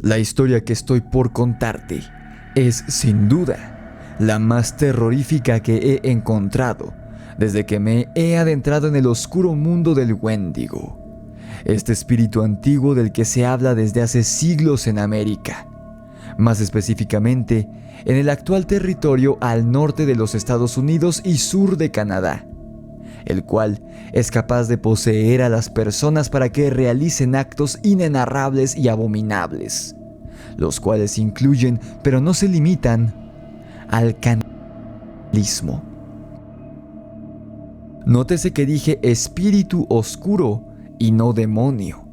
La historia que estoy por contarte es, sin duda, la más terrorífica que he encontrado desde que me he adentrado en el oscuro mundo del Wendigo, este espíritu antiguo del que se habla desde hace siglos en América, más específicamente en el actual territorio al norte de los Estados Unidos y sur de Canadá, el cual es capaz de poseer a las personas para que realicen actos inenarrables y abominables, los cuales incluyen, pero no se limitan, al canibalismo. Nótese que dije espíritu oscuro y no demonio,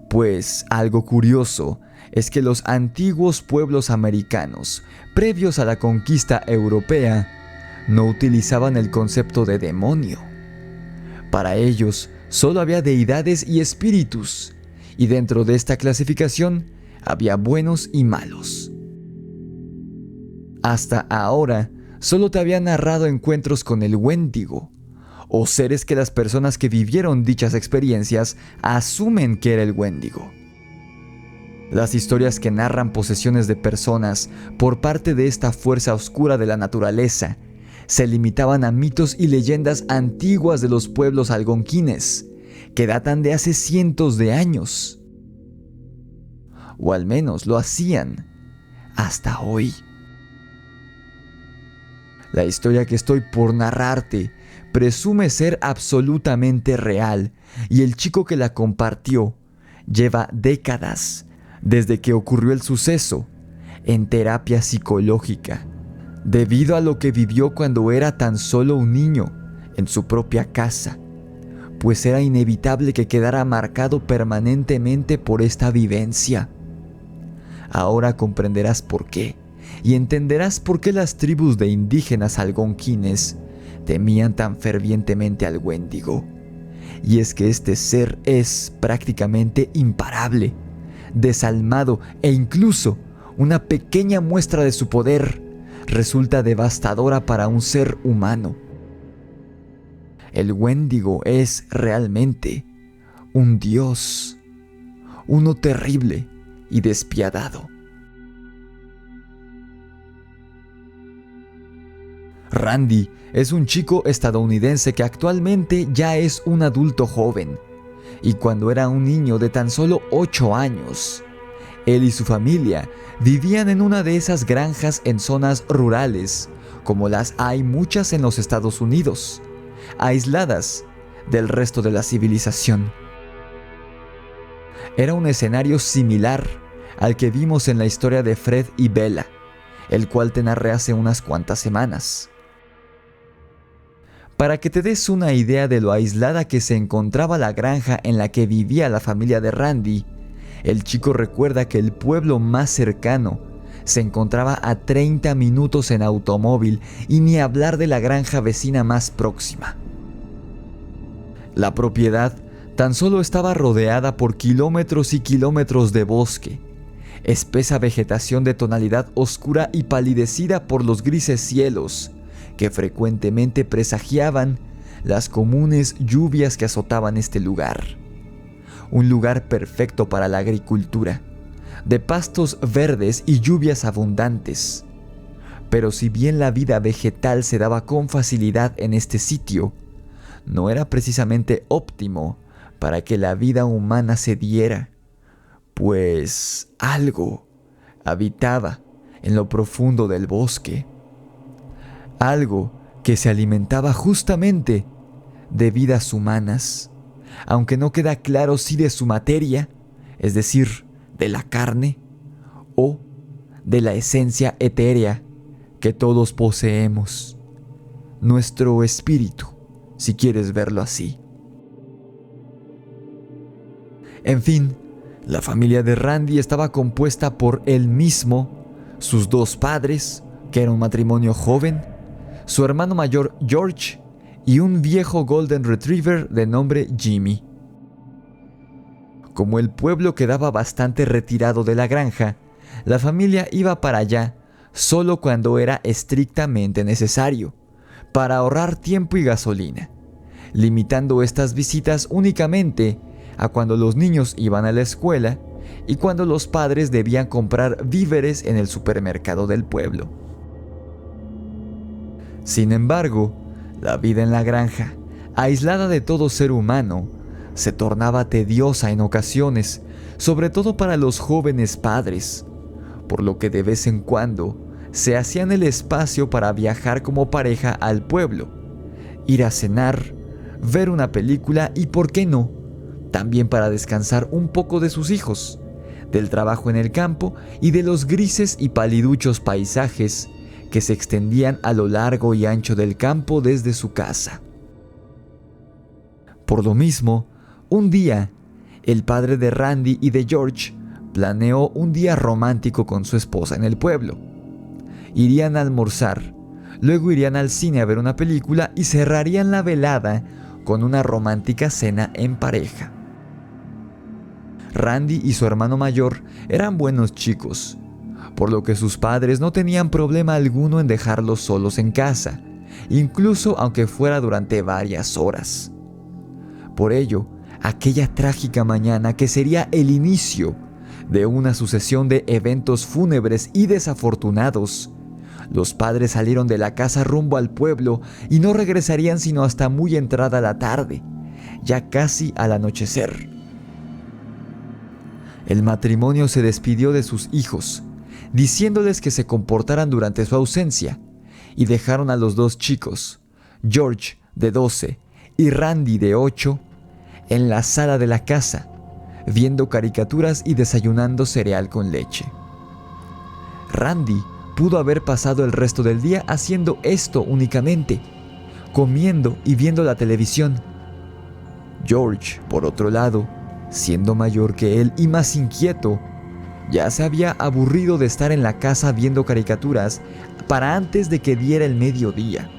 pues algo curioso es que los antiguos pueblos americanos, previos a la conquista europea, no utilizaban el concepto de demonio. Para ellos, solo había deidades y espíritus, y dentro de esta clasificación había buenos y malos. Hasta ahora, solo te había narrado encuentros con el Wendigo, o seres que las personas que vivieron dichas experiencias asumen que era el Wendigo. Las historias que narran posesiones de personas por parte de esta fuerza oscura de la naturaleza se limitaban a mitos y leyendas antiguas de los pueblos algonquines, que datan de hace cientos de años. O al menos lo hacían hasta hoy. La historia que estoy por narrarte presume ser absolutamente real, y el chico que la compartió lleva décadas desde que ocurrió el suceso en terapia psicológica, debido a lo que vivió cuando era tan solo un niño en su propia casa, pues era inevitable que quedara marcado permanentemente por esta vivencia. Ahora comprenderás por qué, y entenderás por qué las tribus de indígenas algonquines temían tan fervientemente al Wendigo. Y es que este ser es prácticamente imparable, desalmado, e incluso una pequeña muestra de su poder resulta devastadora para un ser humano. El Wendigo es realmente un dios, uno terrible y despiadado. Randy es un chico estadounidense que actualmente ya es un adulto joven, y cuando era un niño de tan solo 8 años, él y su familia vivían en una de esas granjas en zonas rurales, como las hay muchas en los Estados Unidos, aisladas del resto de la civilización. Era un escenario similar al que vimos en la historia de Fred y Bella, el cual te narré hace unas cuantas semanas. Para que te des una idea de lo aislada que se encontraba la granja en la que vivía la familia de Randy, el chico recuerda que el pueblo más cercano se encontraba a 30 minutos en automóvil, y ni hablar de la granja vecina más próxima. La propiedad tan solo estaba rodeada por kilómetros y kilómetros de bosque, espesa vegetación de tonalidad oscura y palidecida por los grises cielos, que frecuentemente presagiaban las comunes lluvias que azotaban este lugar. Un lugar perfecto para la agricultura, de pastos verdes y lluvias abundantes. Pero si bien la vida vegetal se daba con facilidad en este sitio, no era precisamente óptimo para que la vida humana se diera, pues algo habitaba en lo profundo del bosque. Algo que se alimentaba justamente de vidas humanas, aunque no queda claro si de su materia, es decir, de la carne, o de la esencia etérea que todos poseemos, nuestro espíritu, si quieres verlo así. En fin, la familia de Randy estaba compuesta por él mismo, sus 2 padres, que era un matrimonio joven, su hermano mayor George y un viejo Golden Retriever de nombre Jimmy. Como el pueblo quedaba bastante retirado de la granja, la familia iba para allá solo cuando era estrictamente necesario, para ahorrar tiempo y gasolina, limitando estas visitas únicamente a cuando los niños iban a la escuela y cuando los padres debían comprar víveres en el supermercado del pueblo. Sin embargo, la vida en la granja, aislada de todo ser humano, se tornaba tediosa en ocasiones, sobre todo para los jóvenes padres, por lo que de vez en cuando se hacían el espacio para viajar como pareja al pueblo, ir a cenar, ver una película y, ¿por qué no?, también para descansar un poco de sus hijos, del trabajo en el campo y de los grises y paliduchos paisajes que se extendían a lo largo y ancho del campo desde su casa. Por lo mismo, un día, el padre de Randy y de George planeó un día romántico con su esposa en el pueblo. Irían a almorzar, luego irían al cine a ver una película y cerrarían la velada con una romántica cena en pareja. Randy y su hermano mayor eran buenos chicos, por lo que sus padres no tenían problema alguno en dejarlos solos en casa, incluso aunque fuera durante varias horas. Por ello, aquella trágica mañana, que sería el inicio de una sucesión de eventos fúnebres y desafortunados, los padres salieron de la casa rumbo al pueblo y no regresarían sino hasta muy entrada la tarde, ya casi al anochecer. El matrimonio se despidió de sus hijos, diciéndoles que se comportaran durante su ausencia, y dejaron a los dos chicos, George, de 12, y Randy, de 8, en la sala de la casa, viendo caricaturas y desayunando cereal con leche. Randy pudo haber pasado el resto del día haciendo esto únicamente, comiendo y viendo la televisión. George, por otro lado, siendo mayor que él y más inquieto, ya se había aburrido de estar en la casa viendo caricaturas para antes de que diera el mediodía.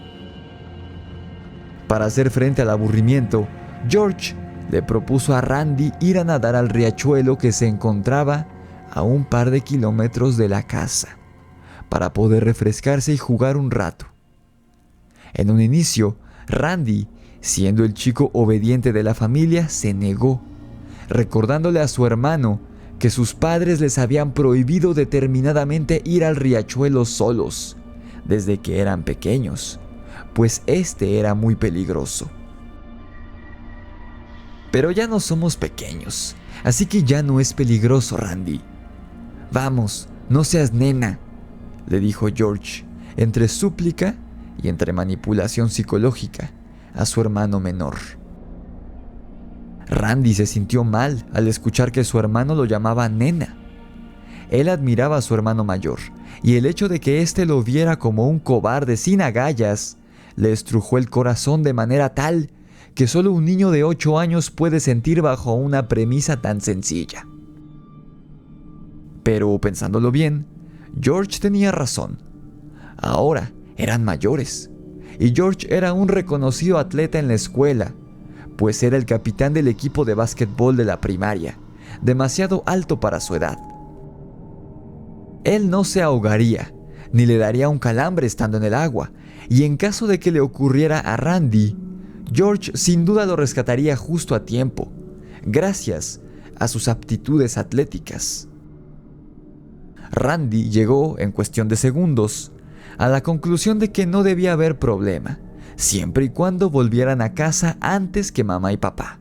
Para hacer frente al aburrimiento, George le propuso a Randy ir a nadar al riachuelo que se encontraba a un par de kilómetros de la casa, para poder refrescarse y jugar un rato. En un inicio, Randy, siendo el chico obediente de la familia, se negó, recordándole a su hermano que sus padres les habían prohibido determinadamente ir al riachuelo solos, desde que eran pequeños, pues este era muy peligroso. Pero ya no somos pequeños, así que ya no es peligroso, Randy. Vamos, no seas nena, le dijo George, entre súplica y entre manipulación psicológica, a su hermano menor. Randy se sintió mal al escuchar que su hermano lo llamaba nena. Él admiraba a su hermano mayor, y el hecho de que éste lo viera como un cobarde sin agallas le estrujó el corazón de manera tal que solo un niño de 8 años puede sentir bajo una premisa tan sencilla. Pero pensándolo bien, George tenía razón. Ahora eran mayores, y George era un reconocido atleta en la escuela, pues era el capitán del equipo de básquetbol de la primaria, demasiado alto para su edad. Él no se ahogaría, ni le daría un calambre estando en el agua, y en caso de que le ocurriera a Randy, George sin duda lo rescataría justo a tiempo, gracias a sus aptitudes atléticas. Randy llegó, en cuestión de segundos, a la conclusión de que no debía haber problema, siempre y cuando volvieran a casa antes que mamá y papá.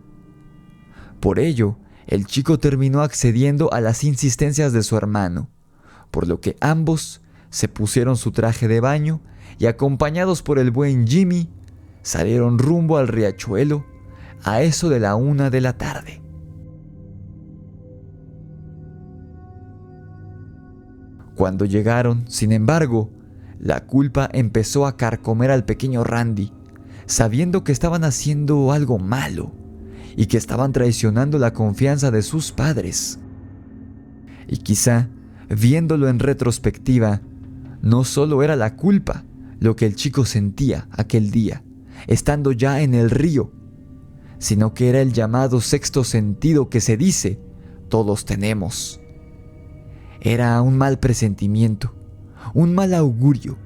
Por ello, el chico terminó accediendo a las insistencias de su hermano, por lo que ambos se pusieron su traje de baño y, acompañados por el buen Jimmy, salieron rumbo al riachuelo a eso de la 1 de la tarde. Cuando llegaron, sin embargo, la culpa empezó a carcomer al pequeño Randy, sabiendo que estaban haciendo algo malo y que estaban traicionando la confianza de sus padres. Y quizá, viéndolo en retrospectiva, no solo era la culpa lo que el chico sentía aquel día, estando ya en el río, sino que era el llamado sexto sentido que se dice todos tenemos. Era un mal presentimiento, un mal augurio,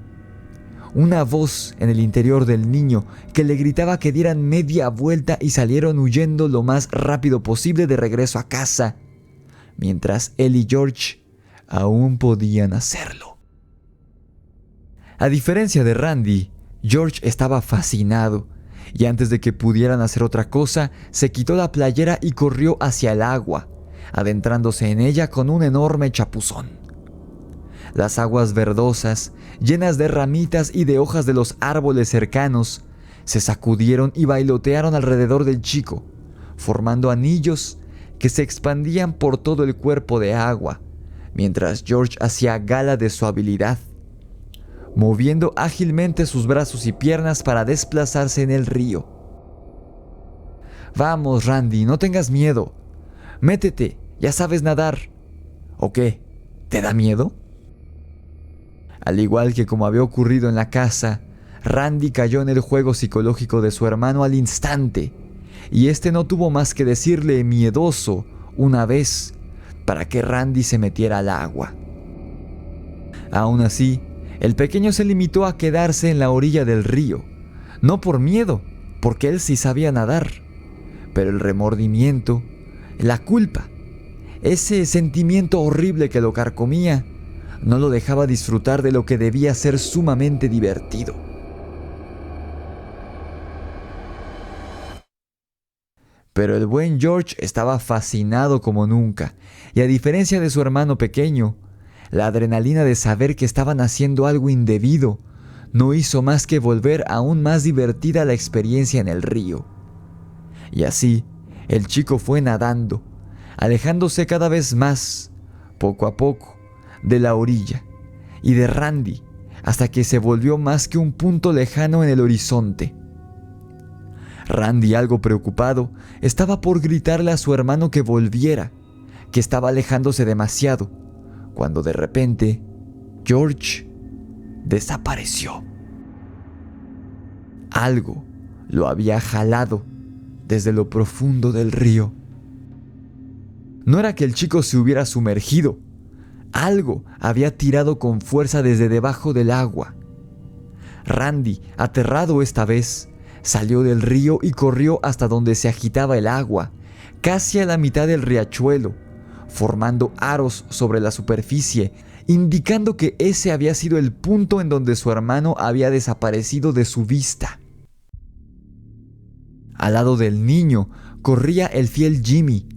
una voz en el interior del niño que le gritaba que dieran media vuelta y salieron huyendo lo más rápido posible de regreso a casa, mientras él y George aún podían hacerlo. A diferencia de Randy, George estaba fascinado, y antes de que pudieran hacer otra cosa, se quitó la playera y corrió hacia el agua, adentrándose en ella con un enorme chapuzón. Las aguas verdosas, llenas de ramitas y de hojas de los árboles cercanos, se sacudieron y bailotearon alrededor del chico, formando anillos que se expandían por todo el cuerpo de agua, mientras George hacía gala de su habilidad, moviendo ágilmente sus brazos y piernas para desplazarse en el río. «Vamos, Randy, no tengas miedo. Métete, ya sabes nadar». «¿O qué? ¿Te da miedo?». Al igual que como había ocurrido en la casa, Randy cayó en el juego psicológico de su hermano al instante, y este no tuvo más que decirle miedoso una vez para que Randy se metiera al agua. Aún así, el pequeño se limitó a quedarse en la orilla del río, no por miedo, porque él sí sabía nadar, pero el remordimiento, la culpa, ese sentimiento horrible que lo carcomía, no lo dejaba disfrutar de lo que debía ser sumamente divertido. Pero el buen George estaba fascinado como nunca, y a diferencia de su hermano pequeño, la adrenalina de saber que estaban haciendo algo indebido no hizo más que volver aún más divertida la experiencia en el río. Y así, el chico fue nadando, alejándose cada vez más, poco a poco, de la orilla y de Randy, hasta que se volvió más que un punto lejano en el horizonte. Randy, algo preocupado, estaba por gritarle a su hermano que volviera, que estaba alejándose demasiado, cuando de repente George desapareció. Algo lo había jalado desde lo profundo del río. No era que el chico se hubiera sumergido, algo había tirado con fuerza desde debajo del agua. Randy, aterrado esta vez, salió del río y corrió hasta donde se agitaba el agua, casi a la mitad del riachuelo, formando aros sobre la superficie, indicando que ese había sido el punto en donde su hermano había desaparecido de su vista. Al lado del niño corría el fiel Jimmy,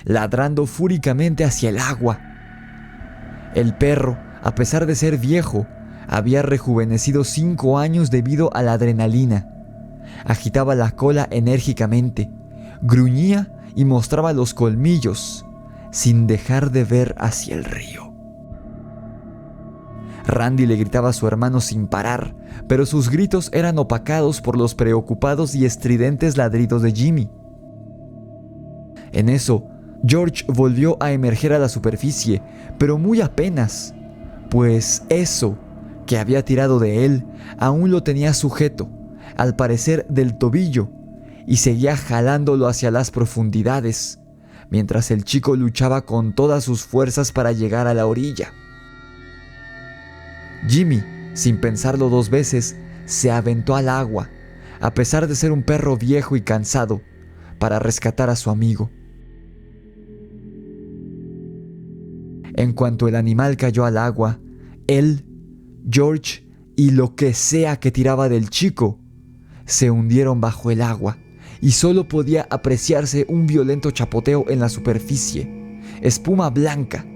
ladrando fúricamente hacia el agua. El perro, a pesar de ser viejo, había rejuvenecido 5 años debido a la adrenalina. Agitaba la cola enérgicamente, gruñía y mostraba los colmillos, sin dejar de ver hacia el río. Randy le gritaba a su hermano sin parar, pero sus gritos eran opacados por los preocupados y estridentes ladridos de Jimmy. En eso, George volvió a emerger a la superficie, pero muy apenas, pues eso que había tirado de él aún lo tenía sujeto, al parecer del tobillo, y seguía jalándolo hacia las profundidades, mientras el chico luchaba con todas sus fuerzas para llegar a la orilla. Jimmy, sin pensarlo 2 veces, se aventó al agua, a pesar de ser un perro viejo y cansado, para rescatar a su amigo. En cuanto el animal cayó al agua, él, George y lo que sea que tiraba del chico se hundieron bajo el agua, y solo podía apreciarse un violento chapoteo en la superficie, espuma blanca,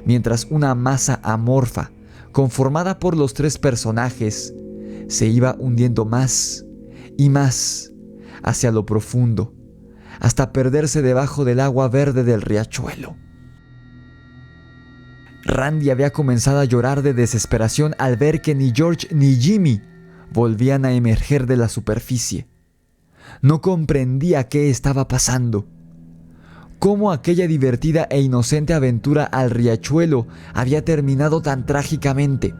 mientras una masa amorfa, conformada por los 3 personajes, se iba hundiendo más y más hacia lo profundo, hasta perderse debajo del agua verde del riachuelo. Randy había comenzado a llorar de desesperación al ver que ni George ni Jimmy volvían a emerger de la superficie. No comprendía qué estaba pasando. Cómo aquella divertida e inocente aventura al riachuelo había terminado tan trágicamente.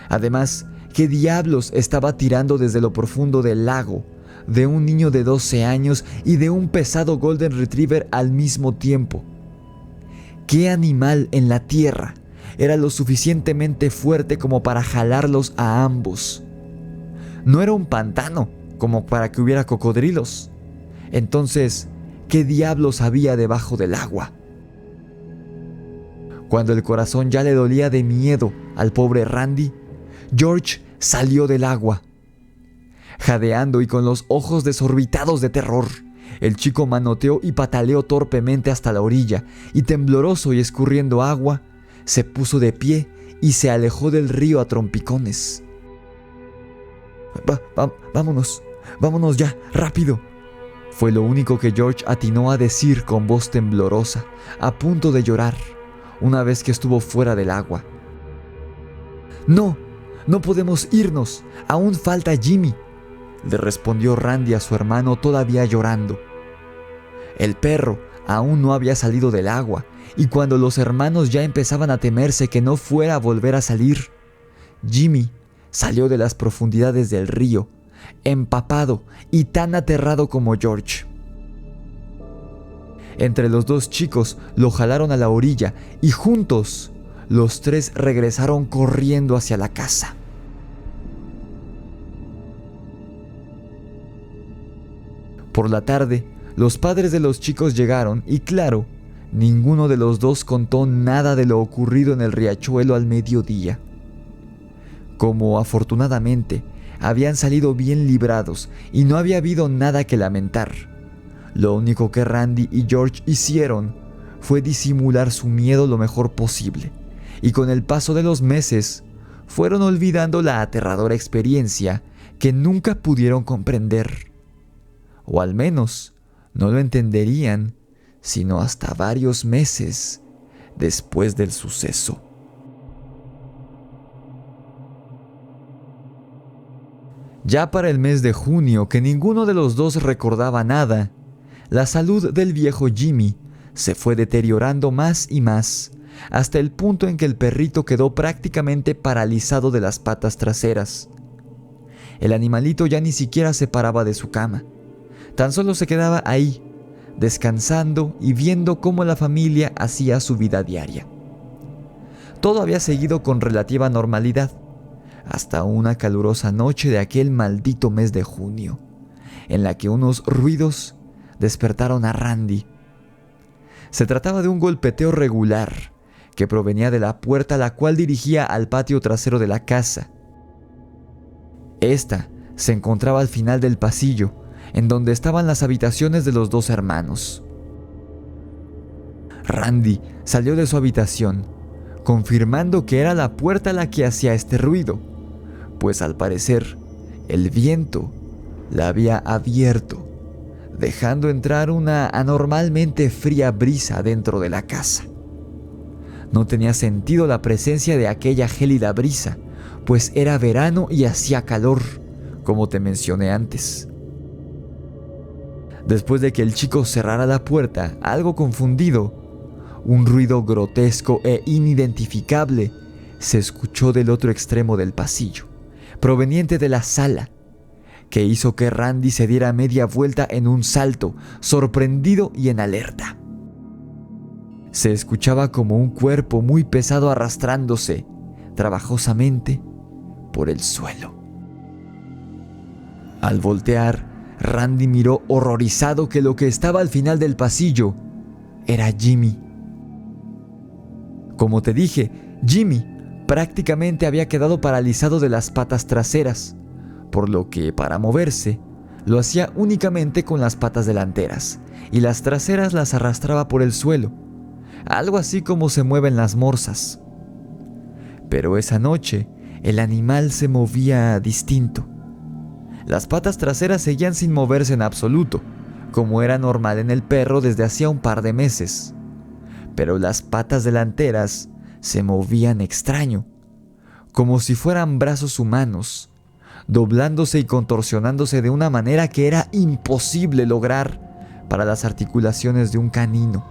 Además, ¿qué diablos estaba tirando desde lo profundo del lago, de un niño de 12 años y de un pesado Golden Retriever al mismo tiempo? ¿Qué animal en la tierra era lo suficientemente fuerte como para jalarlos a ambos? No era un pantano como para que hubiera cocodrilos. Entonces, ¿qué diablos había debajo del agua? Cuando el corazón ya le dolía de miedo al pobre Randy, George salió del agua. Jadeando y con los ojos desorbitados de terror, el chico manoteó y pataleó torpemente hasta la orilla, y tembloroso y escurriendo agua, se puso de pie y se alejó del río a trompicones. Vámonos ya, rápido. Fue lo único que George atinó a decir con voz temblorosa, a punto de llorar, una vez que estuvo fuera del agua. No podemos irnos, aún falta Jimmy, le respondió Randy a su hermano todavía llorando. El perro aún no había salido del agua, y cuando los hermanos ya empezaban a temerse que no fuera a volver a salir, Jimmy salió de las profundidades del río, empapado y tan aterrado como George. Entre los dos chicos lo jalaron a la orilla y juntos los tres regresaron corriendo hacia la casa. Por la tarde, los padres de los chicos llegaron y claro, ninguno de los dos contó nada de lo ocurrido en el riachuelo al mediodía. Como afortunadamente habían salido bien librados y no había habido nada que lamentar, lo único que Randy y George hicieron fue disimular su miedo lo mejor posible, y con el paso de los meses fueron olvidando la aterradora experiencia que nunca pudieron comprender. O al menos no lo entenderían sino hasta varios meses después del suceso. Ya para el mes de junio, que ninguno de los dos recordaba nada, la salud del viejo Jimmy se fue deteriorando más y más, hasta el punto en que el perrito quedó prácticamente paralizado de las patas traseras. El animalito ya ni siquiera se paraba de su cama. Tan solo se quedaba ahí, descansando y viendo cómo la familia hacía su vida diaria. Todo había seguido con relativa normalidad, hasta una calurosa noche de aquel maldito mes de junio, en la que unos ruidos despertaron a Randy. Se trataba de un golpeteo regular que provenía de la puerta la cual dirigía al patio trasero de la casa. Esta se encontraba al final del pasillo, en donde estaban las habitaciones de los dos hermanos. Randy salió de su habitación, confirmando que era la puerta la que hacía este ruido, pues al parecer el viento la había abierto, dejando entrar una anormalmente fría brisa dentro de la casa. No tenía sentido la presencia de aquella gélida brisa, pues era verano y hacía calor, como te mencioné antes. Después de que el chico cerrara la puerta, algo confundido, un ruido grotesco e inidentificable se escuchó del otro extremo del pasillo, proveniente de la sala, que hizo que Randy se diera media vuelta en un salto, sorprendido y en alerta. Se escuchaba como un cuerpo muy pesado arrastrándose, trabajosamente, por el suelo. Al voltear, Randy miró horrorizado que lo que estaba al final del pasillo era Jimmy. Como te dije, Jimmy prácticamente había quedado paralizado de las patas traseras, por lo que para moverse lo hacía únicamente con las patas delanteras y las traseras las arrastraba por el suelo, algo así como se mueven las morsas. Pero esa noche el animal se movía distinto. Las patas traseras seguían sin moverse en absoluto, como era normal en el perro desde hacía un par de meses. Pero las patas delanteras se movían extraño, como si fueran brazos humanos, doblándose y contorsionándose de una manera que era imposible lograr para las articulaciones de un canino.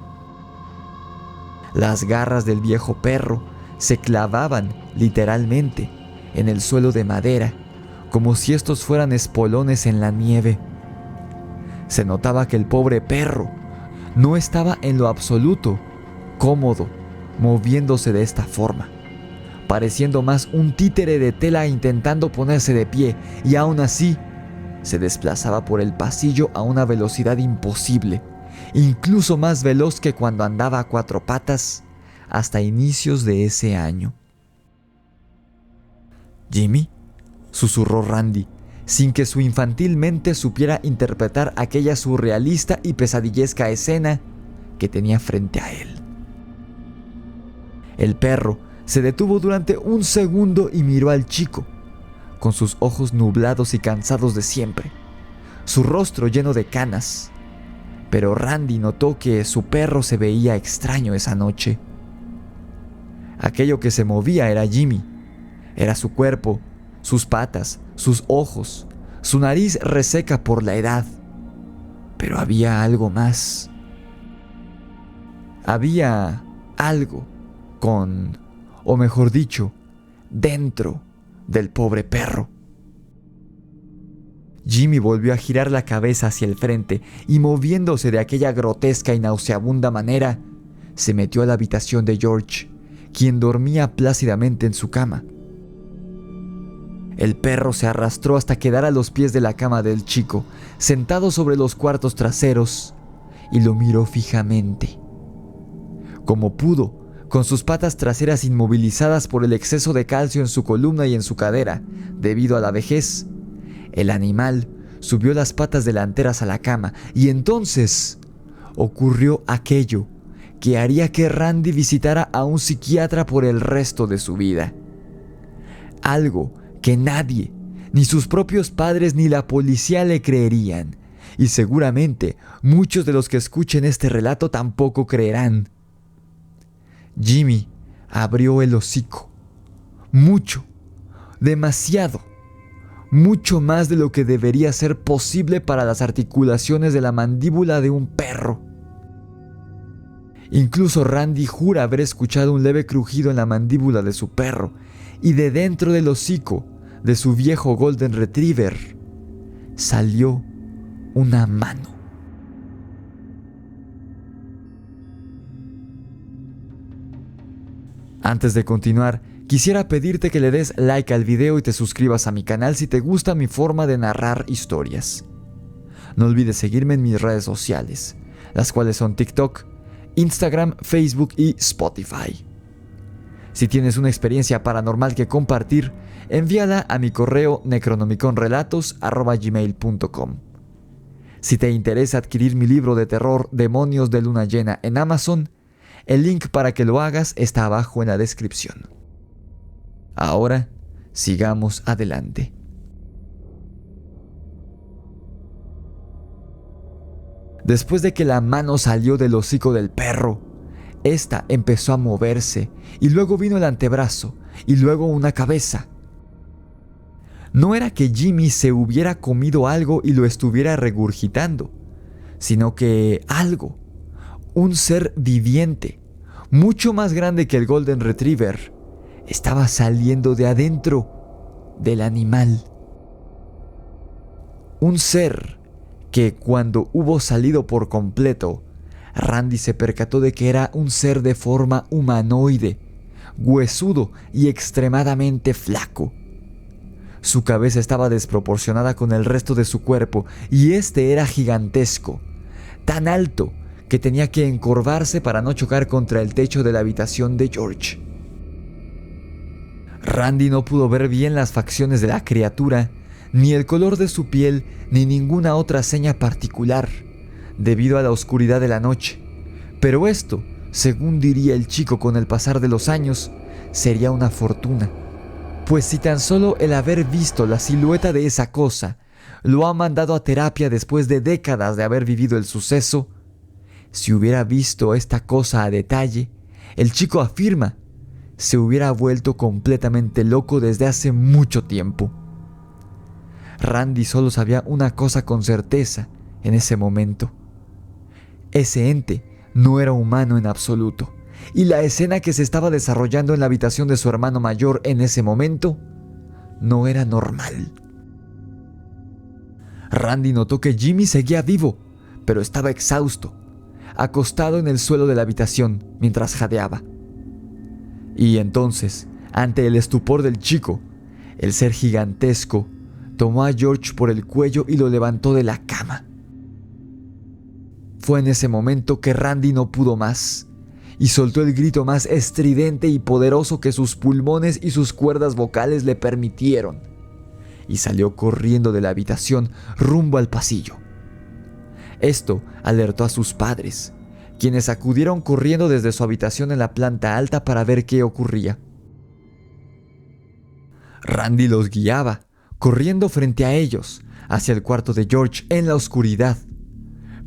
Las garras del viejo perro se clavaban, literalmente, en el suelo de madera, como si estos fueran espolones en la nieve. Se notaba que el pobre perro no estaba en lo absoluto cómodo moviéndose de esta forma, pareciendo más un títere de tela intentando ponerse de pie, y aún así se desplazaba por el pasillo a una velocidad imposible, incluso más veloz que cuando andaba a cuatro patas hasta inicios de ese año. «Jimmy», susurró Randy, sin que su infantil mente supiera interpretar aquella surrealista y pesadillesca escena que tenía frente a él. El perro se detuvo durante un segundo y miró al chico, con sus ojos nublados y cansados de siempre, su rostro lleno de canas. Pero Randy notó que su perro se veía extraño esa noche. Aquello que se movía era Jimmy. Era su cuerpo, sus patas, sus ojos, su nariz reseca por la edad. Pero había algo más. Había algo o mejor dicho, dentro del pobre perro. Jimmy volvió a girar la cabeza hacia el frente y, moviéndose de aquella grotesca y nauseabunda manera, se metió a la habitación de George, quien dormía plácidamente en su cama. El perro se arrastró hasta quedar a los pies de la cama del chico, sentado sobre los cuartos traseros, y lo miró fijamente. Como pudo, con sus patas traseras inmovilizadas por el exceso de calcio en su columna y en su cadera, debido a la vejez, el animal subió las patas delanteras a la cama, y entonces ocurrió aquello que haría que Randy visitara a un psiquiatra por el resto de su vida. Algo que nadie, ni sus propios padres ni la policía le creerían, y seguramente muchos de los que escuchen este relato tampoco creerán. Jimmy abrió el hocico. Mucho, demasiado, mucho más de lo que debería ser posible para las articulaciones de la mandíbula de un perro. Incluso Randy jura haber escuchado un leve crujido en la mandíbula de su perro, y de dentro del hocico de su viejo Golden Retriever salió una mano. Antes de continuar, quisiera pedirte que le des like al video y te suscribas a mi canal si te gusta mi forma de narrar historias. No olvides seguirme en mis redes sociales, las cuales son TikTok, Instagram, Facebook y Spotify. Si tienes una experiencia paranormal que compartir, envíala a mi correo necronomiconrelatos@gmail.com. Si te interesa adquirir mi libro de terror Demonios de Luna Llena en Amazon, el link para que lo hagas está abajo en la descripción. Ahora, sigamos adelante. Después de que la mano salió del hocico del perro, esta empezó a moverse, y luego vino el antebrazo, y luego una cabeza. No era que Jimmy se hubiera comido algo y lo estuviera regurgitando, sino que algo, un ser viviente, mucho más grande que el Golden Retriever, estaba saliendo de adentro del animal. Un ser que, cuando hubo salido por completo, Randy se percató de que era un ser de forma humanoide, huesudo y extremadamente flaco. Su cabeza estaba desproporcionada con el resto de su cuerpo, y este era gigantesco, tan alto que tenía que encorvarse para no chocar contra el techo de la habitación de George. Randy no pudo ver bien las facciones de la criatura, ni el color de su piel, ni ninguna otra seña particular, debido a la oscuridad de la noche. Pero esto, según diría el chico con el pasar de los años, sería una fortuna, pues si tan solo el haber visto la silueta de esa cosa lo ha mandado a terapia después de décadas de haber vivido el suceso, si hubiera visto esta cosa a detalle, el chico afirma, se hubiera vuelto completamente loco desde hace mucho tiempo. Randy solo sabía una cosa con certeza en ese momento. Ese ente no era humano en absoluto, y la escena que se estaba desarrollando en la habitación de su hermano mayor en ese momento no era normal. Randy notó que Jimmy seguía vivo, pero estaba exhausto, acostado en el suelo de la habitación mientras jadeaba. Y entonces, ante el estupor del chico, el ser gigantesco tomó a George por el cuello y lo levantó de la cama. Fue en ese momento que Randy no pudo más, y soltó el grito más estridente y poderoso que sus pulmones y sus cuerdas vocales le permitieron, y salió corriendo de la habitación rumbo al pasillo. Esto alertó a sus padres, quienes acudieron corriendo desde su habitación en la planta alta para ver qué ocurría. Randy los guiaba, corriendo frente a ellos, hacia el cuarto de George en la oscuridad.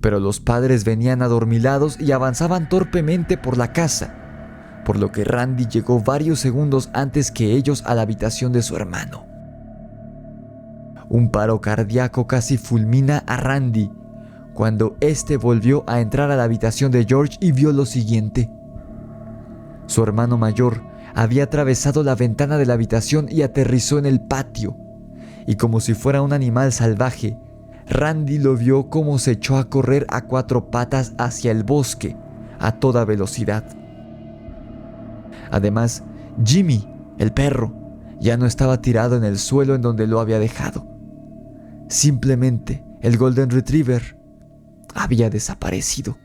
Pero los padres venían adormilados y avanzaban torpemente por la casa, por lo que Randy llegó varios segundos antes que ellos a la habitación de su hermano. Un paro cardíaco casi fulmina a Randy cuando éste volvió a entrar a la habitación de George y vio lo siguiente. Su hermano mayor había atravesado la ventana de la habitación y aterrizó en el patio, y como si fuera un animal salvaje, Randy lo vio como se echó a correr a 4 patas hacia el bosque a toda velocidad. Además, Jimmy, el perro, ya no estaba tirado en el suelo en donde lo había dejado. Simplemente el Golden Retriever había desaparecido.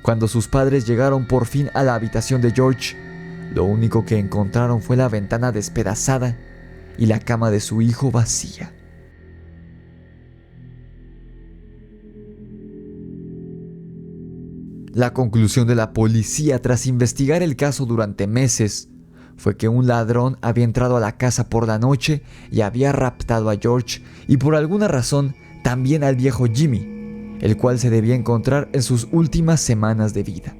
Cuando sus padres llegaron por fin a la habitación de George, lo único que encontraron fue la ventana despedazada y la cama de su hijo vacía. La conclusión de la policía tras investigar el caso durante meses fue que un ladrón había entrado a la casa por la noche y había raptado a George y por alguna razón también al viejo Jimmy, el cual se debía encontrar en sus últimas semanas de vida.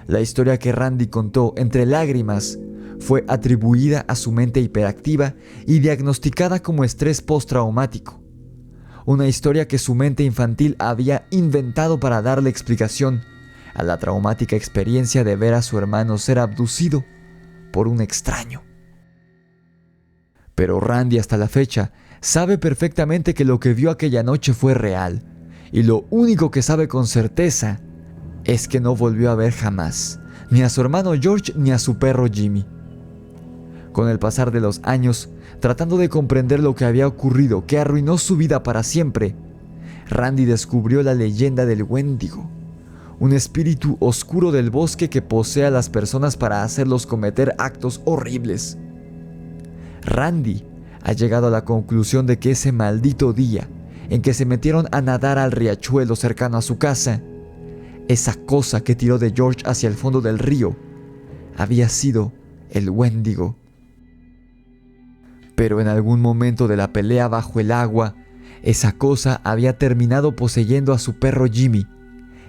La historia que Randy contó entre lágrimas fue atribuida a su mente hiperactiva y diagnosticada como estrés postraumático. Una historia que su mente infantil había inventado para darle explicación a la traumática experiencia de ver a su hermano ser abducido por un extraño. Pero Randy hasta la fecha sabe perfectamente que lo que vio aquella noche fue real, y lo único que sabe con certeza es que no volvió a ver jamás ni a su hermano George ni a su perro Jimmy. Con el pasar de los años, tratando de comprender lo que había ocurrido que arruinó su vida para siempre, Randy descubrió la leyenda del Wendigo, un espíritu oscuro del bosque que posee a las personas para hacerlos cometer actos horribles. Randy ha llegado a la conclusión de que ese maldito día en que se metieron a nadar al riachuelo cercano a su casa, esa cosa que tiró de George hacia el fondo del río había sido el Wendigo. Pero en algún momento de la pelea bajo el agua, esa cosa había terminado poseyendo a su perro Jimmy,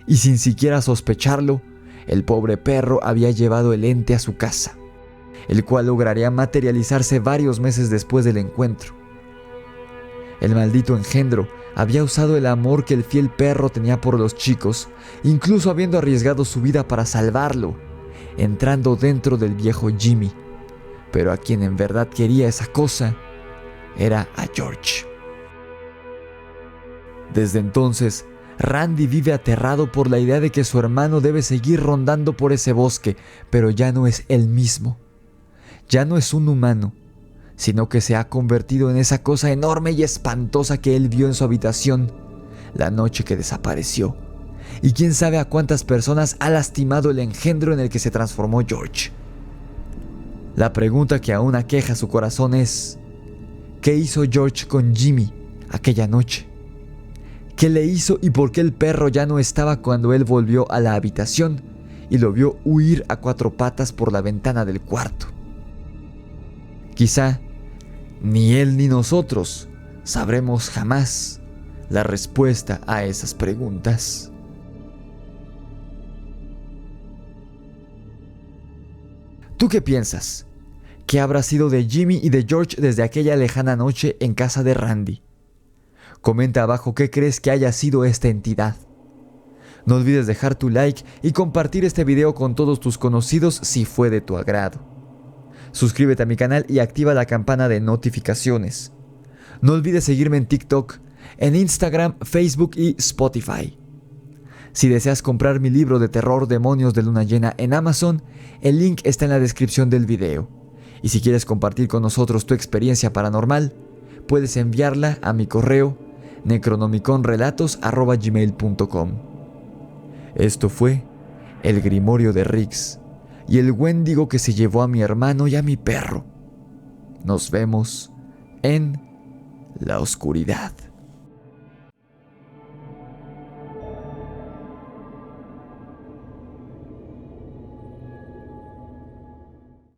y sin siquiera sospecharlo, el pobre perro había llevado el ente a su casa, el cual lograría materializarse varios meses después del encuentro. El maldito engendro había usado el amor que el fiel perro tenía por los chicos, incluso habiendo arriesgado su vida para salvarlo, entrando dentro del viejo Jimmy. Pero a quien en verdad quería esa cosa era a George. Desde entonces, Randy vive aterrado por la idea de que su hermano debe seguir rondando por ese bosque, pero ya no es él mismo. Ya no es un humano, sino que se ha convertido en esa cosa enorme y espantosa que él vio en su habitación la noche que desapareció. Y quién sabe a cuántas personas ha lastimado el engendro en el que se transformó George. La pregunta que aún aqueja su corazón es: ¿qué hizo George con Jimmy aquella noche? ¿Qué le hizo y por qué el perro ya no estaba cuando él volvió a la habitación y lo vio huir a 4 patas por la ventana del cuarto? Quizá ni él ni nosotros sabremos jamás la respuesta a esas preguntas. ¿Tú qué piensas? ¿Qué habrá sido de Jimmy y de George desde aquella lejana noche en casa de Randy? Comenta abajo qué crees que haya sido esta entidad. No olvides dejar tu like y compartir este video con todos tus conocidos si fue de tu agrado. Suscríbete a mi canal y activa la campana de notificaciones. No olvides seguirme en TikTok, en Instagram, Facebook y Spotify. Si deseas comprar mi libro de terror Demonios de Luna Llena en Amazon, el link está en la descripción del video. Y si quieres compartir con nosotros tu experiencia paranormal, puedes enviarla a mi correo necronomiconrelatos@gmail.com. Esto fue el grimorio de Riggs y el Wendigo que se llevó a mi hermano y a mi perro. Nos vemos en la oscuridad.